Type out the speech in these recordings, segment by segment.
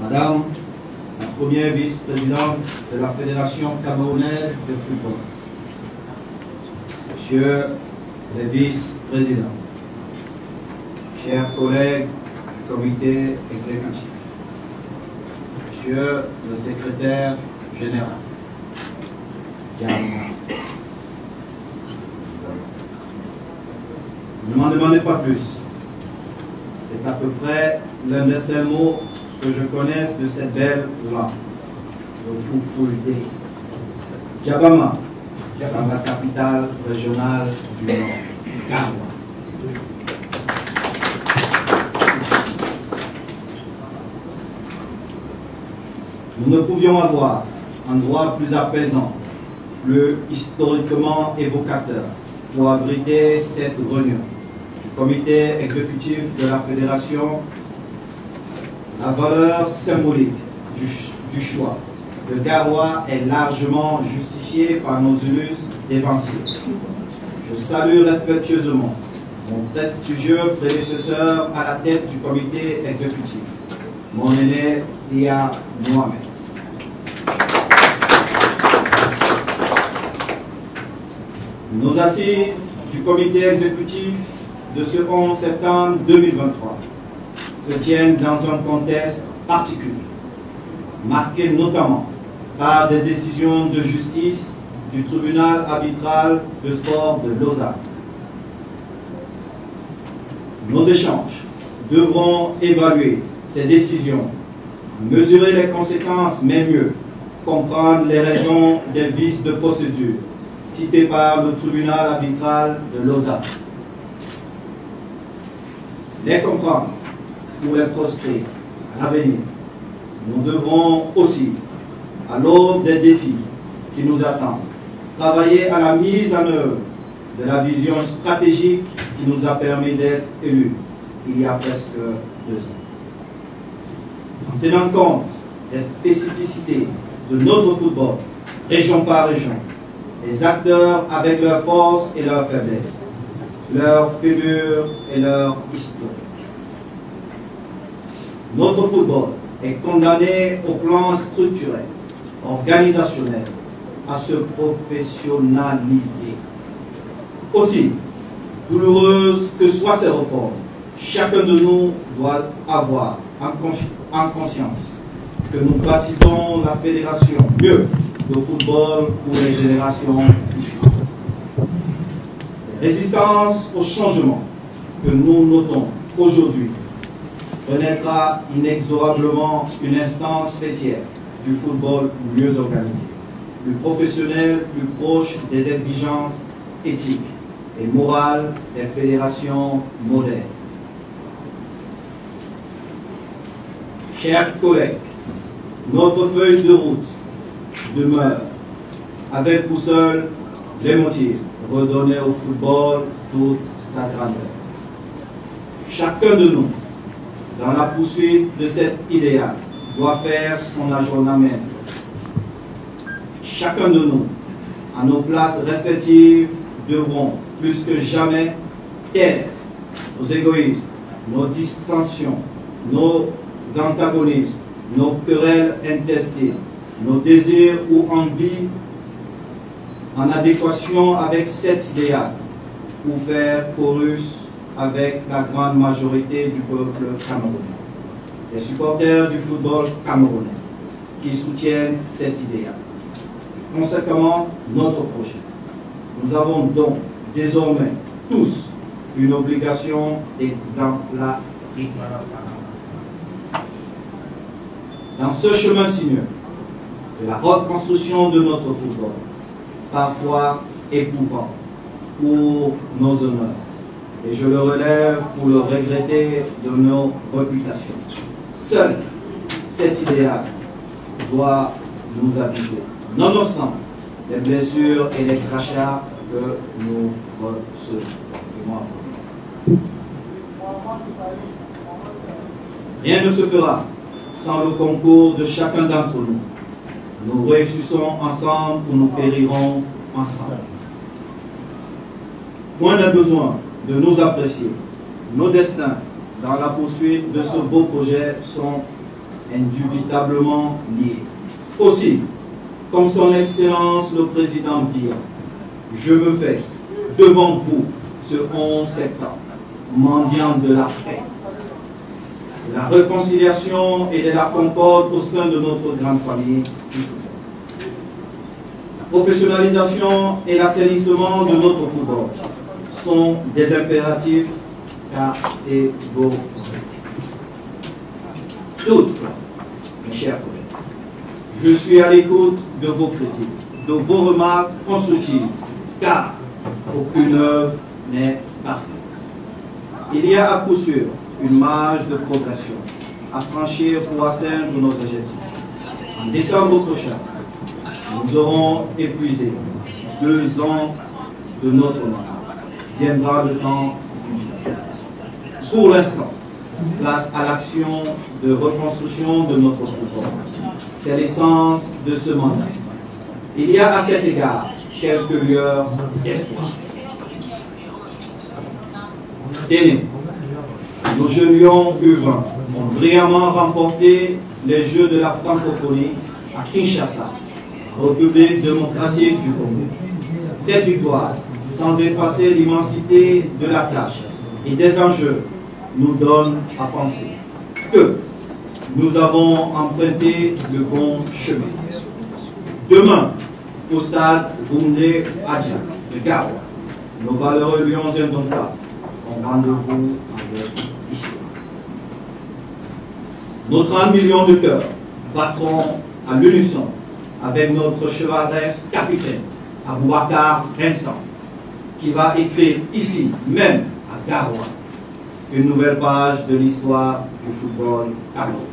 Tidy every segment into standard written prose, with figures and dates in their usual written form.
Madame la première vice-présidente de la Fédération camerounaise de football, Monsieur le vice-président, chers collègues du comité exécutif, Monsieur le secrétaire général, ne m'en demandez pas plus. C'est à peu près l'un des seuls mots que je connaisse de cette belle langue, le Foufoulde. Djabama, dans la capitale régionale du Nord, Garoua. Nous ne pouvions avoir un endroit plus apaisant, plus historiquement évocateur pour abriter cette réunion du comité exécutif de la Fédération. La valeur symbolique du choix de Garoua est largement justifiée par nos illustres dépensiers. Je salue respectueusement mon prestigieux prédécesseur à la tête du comité exécutif, mon aîné Lia Mohamed. Nos assises du comité exécutif de ce 11 septembre 2023 se tiennent dans un contexte particulier, marqué notamment par des décisions de justice du tribunal arbitral de sport de Lausanne. Nos échanges devront évaluer ces décisions, mesurer les conséquences, mais mieux comprendre les raisons des vices de procédure cités par le tribunal arbitral de Lausanne. Les comprendre pour les proscrire à l'avenir. Nous devrons aussi, à l'aube des défis qui nous attendent, travailler à la mise en œuvre de la vision stratégique qui nous a permis d'être élus il y a presque 2 ans. En tenant compte des spécificités de notre football, région par région, les acteurs avec leurs forces et leurs faiblesses, leurs figures et leur histoire. Notre football est condamné au plan structurel, organisationnel, à se professionnaliser. Aussi, douloureuses que soient ces réformes, chacun de nous doit avoir en conscience que nous baptisons la fédération mieux de football pour les générations futures. Les résistances au changement que nous notons aujourd'hui renaîtra inexorablement une instance fêtière du football mieux organisé, plus professionnel, plus proche des exigences éthiques et morales des fédérations modernes. Chers collègues, notre feuille de route demeure avec pour seul les motifs redonner au football toute sa grandeur. Chacun de nous, dans la poursuite de cet idéal, doit faire son ajournement. Chacun de nous, à nos places respectives, devront plus que jamais taire nos égoïsmes, nos dissensions, nos antagonismes, nos querelles intestines, nos désirs ou envies en adéquation avec cet idéal pour faire chorus avec la grande majorité du peuple camerounais, les supporters du football camerounais qui soutiennent cet idéal. Conséquemment, notre projet. Nous avons donc désormais tous une obligation d'exemplarité. Dans ce chemin sinueux de la reconstruction de notre football, parfois éprouvant pour nos honneurs, et je le relève pour le regretter de nos réputations. Seul cet idéal doit nous habiter, nonobstant les blessures et les crachats que nous recevons. Rien ne se fera sans le concours de chacun d'entre nous. Nous réussissons ensemble ou nous périrons ensemble. Point de besoin de nous apprécier. Nos destins dans la poursuite de ce beau projet sont indubitablement liés. Aussi, comme son Excellence le Président Biya, je me fais devant vous ce 11 septembre, mendiant de la paix, de la réconciliation et de la concorde au sein de notre grande famille du football. La professionnalisation et l'assainissement de notre football sont des impératifs catégoriques. Toutefois, mes chers collègues, je suis à l'écoute de vos critiques, de vos remarques constructives, car aucune œuvre n'est parfaite. Il y a à coup sûr une marge de progression à franchir pour atteindre nos objectifs. En décembre prochain, nous aurons épuisé 2 ans de notre mandat. Viendra le temps du bilan. Pour l'instant, place à l'action de reconstruction de notre football. C'est l'essence de ce mandat. Il y a à cet égard quelques lueurs d'espoir. Téné, nos jeunes lions U20 ont brillamment remporté les Jeux de la francophonie à Kinshasa, République démocratique du Congo. Cette victoire, sans effacer l'immensité de la tâche et des enjeux, nous donne à penser que nous avons emprunté le bon chemin. Demain, au stade Goundé Adja de Gao, nos valeureux lions indomptables ont rendez-vous avec l'histoire. Nos 30 millions de cœurs battront à l'unisson avec notre chevaleresque capitaine Aboubakar Vincent, qui va écrire ici, même à Garoua, une nouvelle page de l'histoire du football camerounais.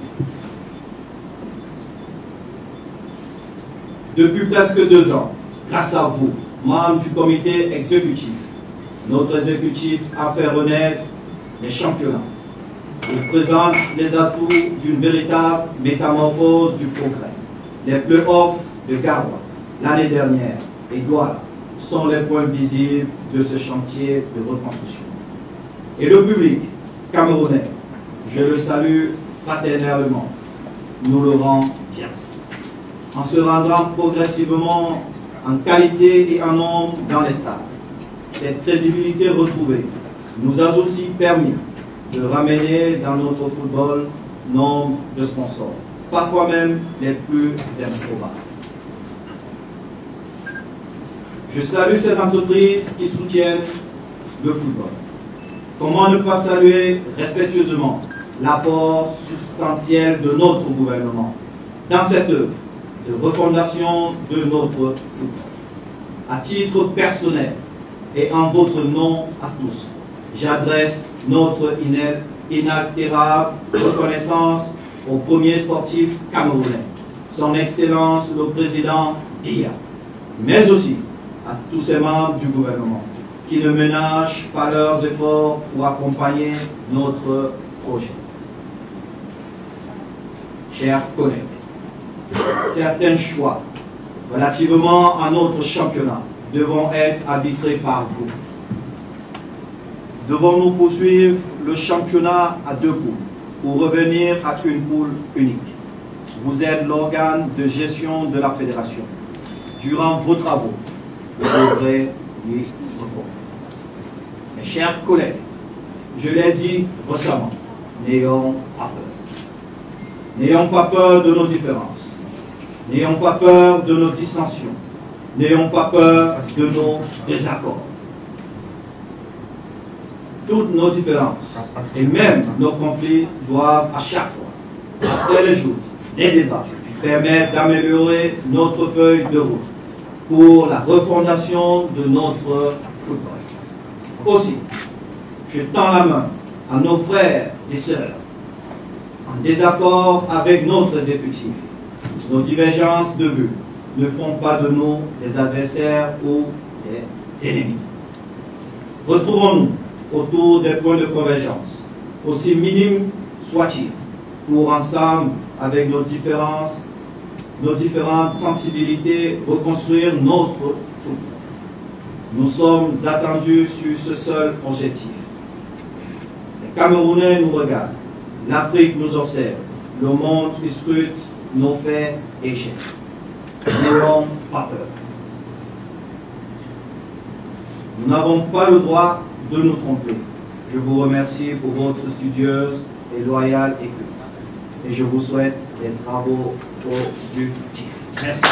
Depuis presque 2 ans, grâce à vous, membres du comité exécutif, notre exécutif a fait renaître les championnats. Il présente les atouts d'une véritable métamorphose du progrès. Les playoffs de Garoua l'année dernière et Douala sont les points visibles de ce chantier de reconstruction. Et le public camerounais, je le salue fraternellement, nous le rend bien. En se rendant progressivement en qualité et en nombre dans les stades. Cette crédibilité retrouvée nous a aussi permis de ramener dans notre football nombre de sponsors, parfois même les plus improbables. Je salue ces entreprises qui soutiennent le football. Comment ne pas saluer respectueusement l'apport substantiel de notre gouvernement dans cette œuvre de refondation de notre football. À titre personnel et en votre nom à tous, j'adresse notre inaltérable reconnaissance au premier sportif camerounais, son Excellence le Président Biya, mais aussi à tous ses membres du gouvernement qui ne ménagent pas leurs efforts pour accompagner notre projet. Chers collègues, certains choix relativement à notre championnat devront être arbitrés par vous. Devons-nous poursuivre le championnat à 2 poules ou revenir à une poule unique? Vous êtes l'organe de gestion de la fédération. Durant vos travaux, vous devrez y répondre. Mes chers collègues, je l'ai dit récemment, n'ayons pas peur. N'ayons pas peur de nos différences. N'ayons pas peur de nos dissensions. N'ayons pas peur de nos désaccords. Toutes nos différences et même nos conflits doivent à chaque fois, après les joutes, les débats, permettre d'améliorer notre feuille de route pour la refondation de notre football. Aussi, je tends la main à nos frères et sœurs en désaccord avec notre exécutif. Nos divergences de vue ne font pas de nous des adversaires ou des ennemis. Retrouvons-nous autour des points de convergence, aussi minimes soient-ils, pour ensemble, avec nos différentes sensibilités, reconstruire notre football. Nous sommes attendus sur ce seul objectif. Les Camerounais nous regardent, l'Afrique nous observe, le monde scrute nos faits et gestes. N'ayons pas peur. Nous n'avons pas le droit de nous tromper. Je vous remercie pour votre studieuse et loyale écoute. Et je vous souhaite des travaux productifs. Merci.